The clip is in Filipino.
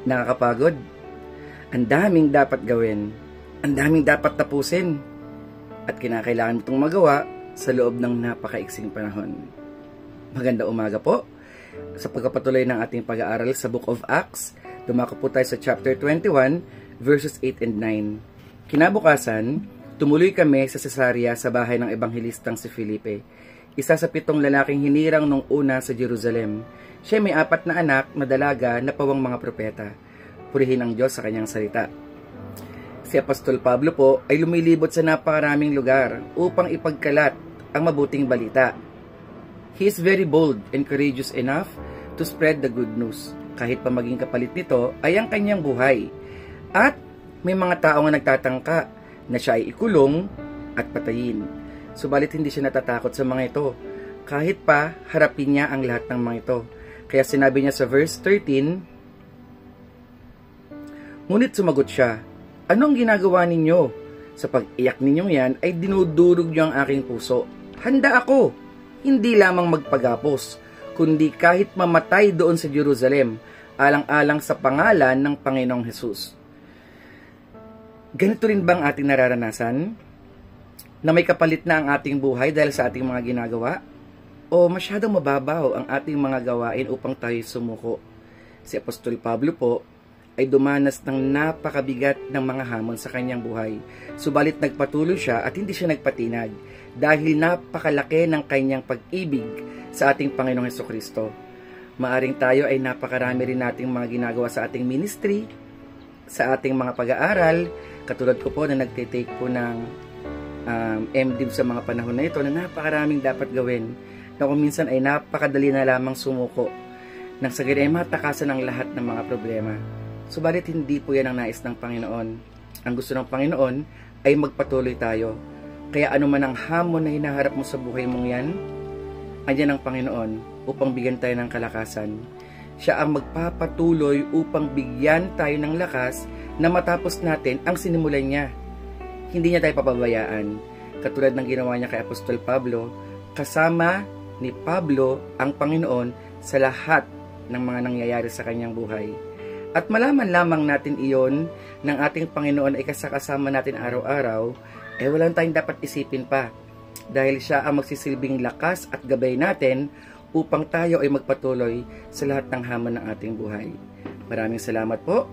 Nakakapagod. Ang daming dapat gawin. Ang daming dapat tapusin. At kinakailangan mo itong magawa sa loob ng napakaiksing panahon. Magandang umaga po. Sa pagpapatuloy ng ating pag-aaral sa Book of Acts, dumako po tayo sa chapter 21, verses 8 and 9. Kinabukasan, tumuloy kami sa Cesarea sa bahay ng ebanghelistang si Felipe, isa sa 7 lalaking hinirang nung una sa Jerusalem. Siya may 4 na anak na dalaga na pawang mga propeta. Purihin ang Diyos sa kanyang salita. Si Apostol Pablo po ay lumilibot sa napakaraming lugar upang ipagkalat ang mabuting balita. He is very bold and courageous enough to spread the good news. Kahit pa maging kapalit nito ay ang kanyang buhay. At may mga tao nga nagtatangka na siya ay ikulong at patayin. Subalit hindi siya natatakot sa mga ito. Kahit pa harapin niya ang lahat ng mga ito. Kaya sinabi niya sa verse 13, ngunit sumagot siya, anong ginagawa ninyo? Sa pag-iyak ninyong yan ay dinudurog niyo ang aking puso. Handa ako, hindi lamang magpagapos, kundi kahit mamatay doon sa Jerusalem, alang-alang sa pangalan ng Panginoong Hesus. Ganito rin bang ating nararanasan? Na may kapalit na ang ating buhay dahil sa ating mga ginagawa? O masyadong mababaw ang ating mga gawain upang tayo sumuko? Si Apostol Pablo po ay dumanas ng napakabigat ng mga hamon sa kanyang buhay. Subalit nagpatuloy siya at hindi siya nagpatinag dahil napakalaki ng kanyang pag-ibig sa ating Panginoong Hesukristo. Maaring tayo ay napakarami rin nating mga ginagawa sa ating ministry, sa ating mga pag-aaral. Katulad ko po na nagtitake po ng MDiv sa mga panahon na ito na napakaraming dapat gawin na kung minsan ay napakadali na lamang sumuko nang sa ganyan ay matakasan ang lahat ng mga problema. Subalit hindi po yan ang nais ng Panginoon. Ang gusto ng Panginoon ay magpatuloy tayo. Kaya anuman ang hamon na hinaharap mo sa buhay mong yan, andyan ang Panginoon upang bigyan tayo ng kalakasan. Siya ang magpapatuloy upang bigyan tayo ng lakas na matapos natin ang sinimulan niya. Hindi niya tayo papabayaan. Katulad ng ginawa niya kay Apostol Pablo, kasama ni Pablo ang Panginoon sa lahat ng mga nangyayari sa kanyang buhay. At malaman lamang natin iyon ng ating Panginoon ay kasakasama natin araw-araw, walang tayong dapat isipin pa. Dahil siya ang magsisilbing lakas at gabay natin upang tayo ay magpatuloy sa lahat ng hamon ng ating buhay. Maraming salamat po.